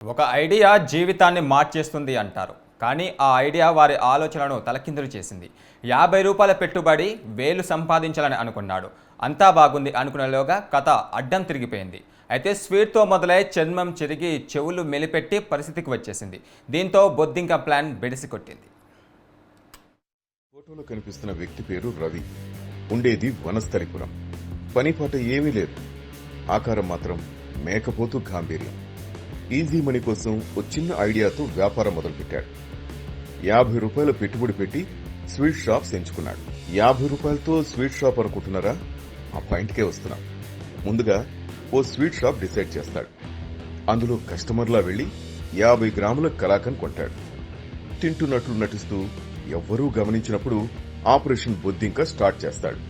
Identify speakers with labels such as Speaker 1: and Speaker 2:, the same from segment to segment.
Speaker 1: ఒక ఐడియా జీవితాన్ని మార్చేస్తుంది అంటారు. కానీ ఆ ఐడియా వారి ఆలోచనలను తలకిందులు చేసింది. 50 రూపాయల పెట్టుబడి 1000 సంపాదించాలని అనుకున్నాడు. అంతా బాగుంది అనుకునేలోగా కథ అడ్డం తిరిగిపోయింది. అయితే స్వీట్తో మొదలై చర్మం చిరిగి చెవులు మెలిపెట్టి పరిస్థితికి వచ్చేసింది. దీంతో బొద్దింక ప్లాన్ బెడిసికొట్టింది.
Speaker 2: ఫోటోలో కనిపిస్తున్న వ్యక్తి పేరు రవి. ఉండేది వనస్థలిపురం. పనిపాట ఏమీ లేదు. ఆకారం మాత్రం మేకపోతూ గాంభీర్యం. ఈజీ మనీ కోసం ఓ చిన్న ఐడియాతో వ్యాపారం మొదలుపెట్టాడు. 50 రూపాయల పెట్టుబడి పెట్టి స్వీట్ షాప్స్ ఎంచుకున్నాడు. 50 రూపాయలతో స్వీట్ షాప్ అనుకుంటున్నారా? ఆ పాయింట్కే వస్తున్నాం. ముందుగా ఓ స్వీట్ షాప్ డిసైడ్ చేస్తాడు. అందులో కస్టమర్లా వెళ్లి 50 గ్రాముల కలాకండ్ కొంటాడు. తింటున్నట్లు నటిస్తూ ఎవ్వరూ గమనించినప్పుడు ఆపరేషన్ బొద్దింక స్టార్ట్ చేస్తాడు.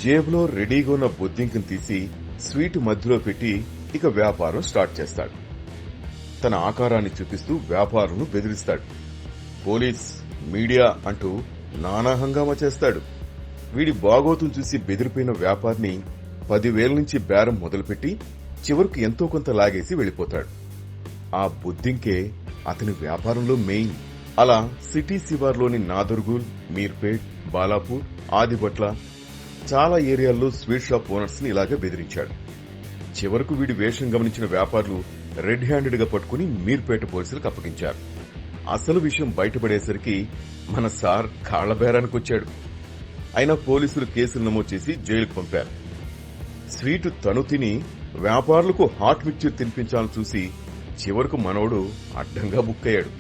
Speaker 2: జేబులో రెడీగా ఉన్న బొద్దింకను తీసి స్వీట్ మధ్యలో పెట్టి ఇక వ్యాపారం స్టార్ట్ చేస్తాడు. తన ఆకారాన్ని చూపిస్తూ వ్యాపారులను బెదిరిస్తాడు. పోలీస్, మీడియా అంటూ నానా హంగామా చేస్తాడు. వీడి బాగోతులు చూసి బెదిరిపోయిన వ్యాపారిని 10,000 నుంచి బేరం మొదలుపెట్టి చివరకు ఎంతో కొంత లాగేసి వెళ్లిపోతాడు. ఆ బొద్దింకే అతని వ్యాపారంలో మెయిన్. అలా సిటీ శివార్లోని నాదర్గూల్, మీర్పేట్, బాలాపూర్, ఆదిబట్ల చాలా ఏరియాల్లో స్వీట్ షాప్ ఓనర్స్ ని ఇలాగే బెదిరించాడు. చివరకు వీడి వేషం గమనించిన వ్యాపారులు రెడ్ హ్యాండెడ్ గా పట్టుకుని మీర్పేట పోలీసులకు అప్పగించారు. అసలు విషయం బయటపడేసరికి మన సార్ కాళ్లబేరానికి వచ్చాడు. అయినా పోలీసులు కేసులు నమోదు చేసి జైలుకు పంపారు. స్వీట్ తను తిని వ్యాపారులకు హాట్ మిక్చర్ తినిపించాలని చూసి చివరకు మనోడు అడ్డంగా బుక్కయ్యాడు.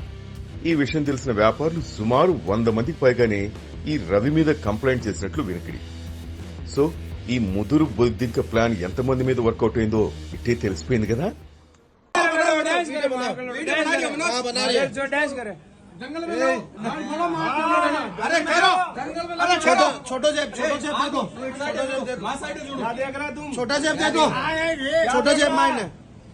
Speaker 2: ఈ విషయం తెలిసిన వ్యాపారులు సుమారు 100 మందికి పైగానే ఈ రవి మీద కంప్లైంట్ చేసినట్లు వినికిడి. సో ఈ ముదురు బొద్దింక ప్లాన్ ఎంతమంది మీద వర్కౌట్ అయిందో ఇట్టే తెలిసిపోయింది కదా.
Speaker 3: छोटा जेब दे दो, छोटा जेब माइंड है।